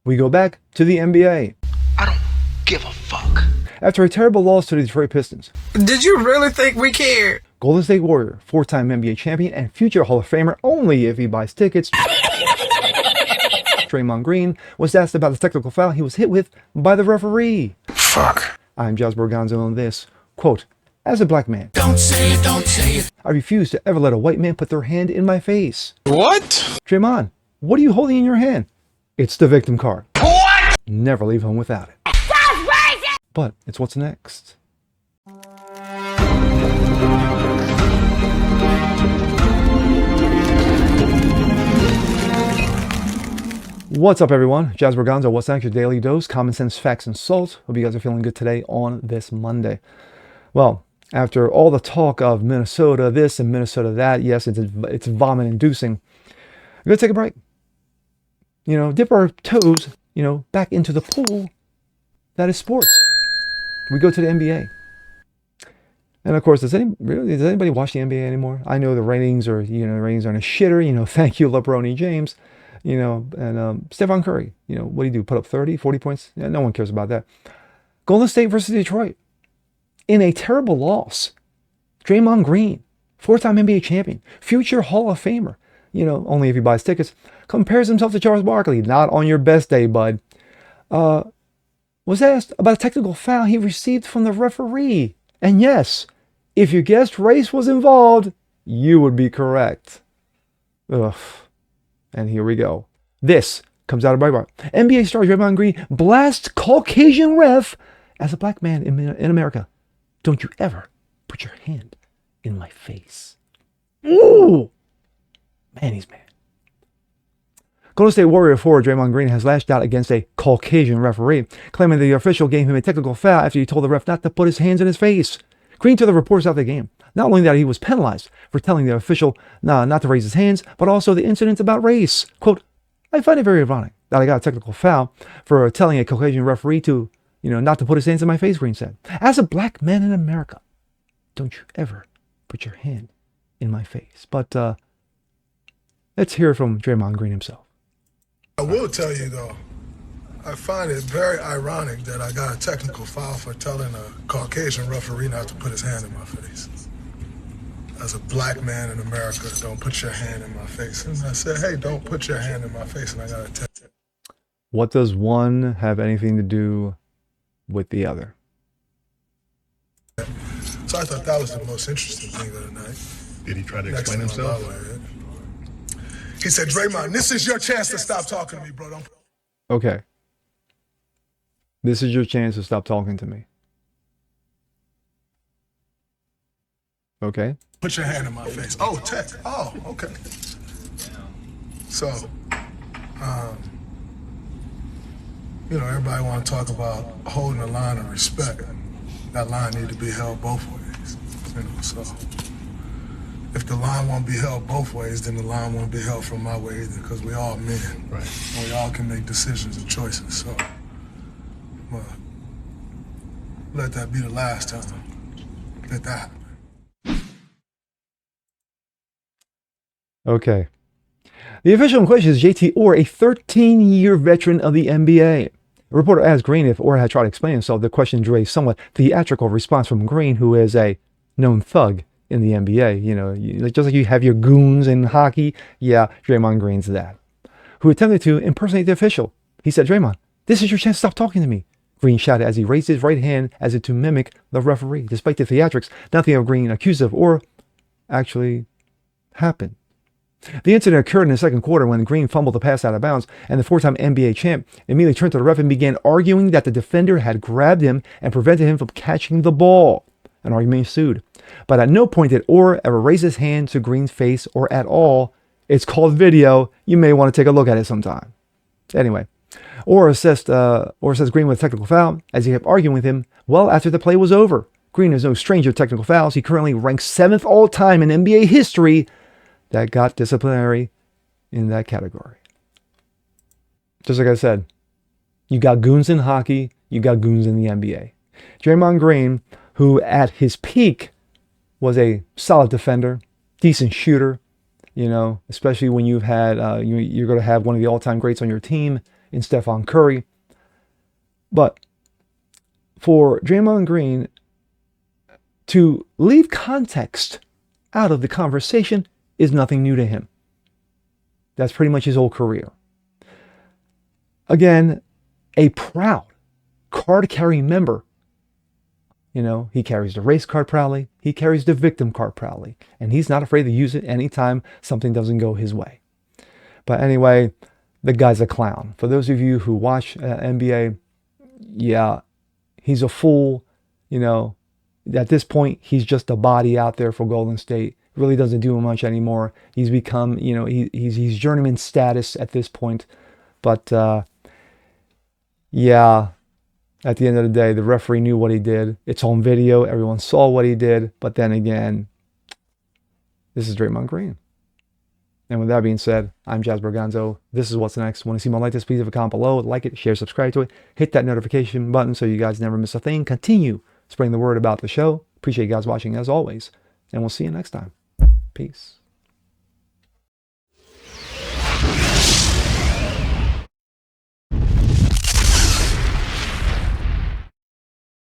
We go back to the NBA. I don't give a fuck. After a terrible loss to the Detroit Pistons, Did you really think we cared? Golden State Warrior, four-time NBA champion and future Hall of Famer only if he buys tickets, Draymond Green was asked about the technical foul he was hit with by the referee. Fuck. I'm Jazz Borganzo on this. Quote, as a black man, Don't say it. I refuse to ever let a white man put their hand in my face. What? Draymond, what are you holding in your hand? It's the victim card. What? Never leave home without it. But it's what's next. What's up, everyone? Jazz Borganzo, what's next? Your daily dose, common sense, facts, and salt. Hope you guys are feeling good today on this Monday. Well, after all the talk of Minnesota this and Minnesota that, yes, it's vomit-inducing. We're going to take a break. Dip our toes, back into the pool that is sports. We go to the NBA. And of course, does anybody watch the NBA anymore? I know the ratings are, ratings are in a shitter. Thank you, LeBron James. And Stephen Curry, what do you do? Put up 30, 40 points? Yeah, no one cares about that. Golden State versus Detroit. In a terrible loss, Draymond Green, four-time NBA champion, future Hall of Famer, only if he buys tickets, compares himself to Charles Barkley, not on your best day, bud, was asked about a technical foul he received from the referee. And yes, if you guessed race was involved, you would be correct. Ugh. And here we go. This comes out of Breitbart. NBA star Draymond Green blasts Caucasian ref as a black man in America. Don't you ever put your hand in my face. Ooh! Man, he's mad. Golden State Warrior forward Draymond Green has lashed out against a Caucasian referee, claiming the official gave him a technical foul after he told the ref not to put his hands in his face. Green told the reporters after the game not only that he was penalized for telling the official not to raise his hands, but also the incidents about race. Quote, I find it very ironic that I got a technical foul for telling a Caucasian referee to, not to put his hands in my face, Green said. As a black man in America, don't you ever put your hand in my face. But let's hear from Draymond Green himself. I will tell you, though, I find it very ironic that I got a technical foul for telling a Caucasian referee not to put his hand in my face. As a black man in America, don't put your hand in my face. And I said, hey, don't put your hand in my face, and I got to tell you. What does one have anything to do with the other? So I thought that was the most interesting thing of the night. Did he try to explain himself? He said, Draymond, this is your chance to stop talking to me, bro. Don't... Okay. This is your chance to stop talking to me. Okay. Put your hand in my face. Oh, tech. Oh, okay. So, everybody want to talk about holding a line of respect. That line need to be held both ways. So if the line won't be held both ways, then the line won't be held from my way either, because we all men. Right. And we all can make decisions and choices. So, let that be the last time. Let that happen. Okay. The official in question is JT Orr, a 13-year veteran of the NBA. A reporter asked Green if Orr had tried to explain himself. The question drew a somewhat theatrical response from Green, who is a known thug in the NBA. Just like you have your goons in hockey, yeah, Draymond Green's that. Who attempted to impersonate the official. He said, Draymond, this is your chance to stop talking to me. Green shouted as he raised his right hand as if to mimic the referee. Despite the theatrics, nothing of Green accused of Orr actually happened. The incident occurred in the second quarter when Green fumbled the pass out of bounds, and the four-time NBA champ immediately turned to the ref and began arguing that the defender had grabbed him and prevented him from catching the ball. An argument ensued. But at no point did Orr ever raise his hand to Green's face or at all. It's called video. You may want to take a look at it sometime. Anyway, Orr assessed Green with a technical foul as he kept arguing with him well after the play was over. Green is no stranger to technical fouls. He currently ranks 7th all-time in NBA history that got disciplinary in that category. Just like I said, you got goons in hockey, you got goons in the NBA. Draymond Green, who at his peak was a solid defender, decent shooter, especially when you've had, you're going to have one of the all-time greats on your team, in Stephon Curry. But for Draymond Green to leave context out of the conversation is nothing new to him. That's pretty much his whole career. Again, a proud card-carrying member. You know, he carries the race card proudly. He carries the victim card proudly. And he's not afraid to use it anytime something doesn't go his way. But anyway, the guy's a clown. For those of you who watch NBA, yeah, he's a fool. You know, at this point, he's just a body out there for Golden State. Really doesn't do much anymore. He's become, you know, he's journeyman status at this point. But yeah, at the end of the day, the referee knew what he did. It's on video. Everyone saw what he did. But then again, this is Draymond Green. And with that being said, I'm Jazz Berganzo. This is What's Next. Want to see more like this, please leave a comment below. Like it, share, subscribe to it. Hit that notification button so you guys never miss a thing. Continue spreading the word about the show. Appreciate you guys watching as always. And we'll see you next time. Peace.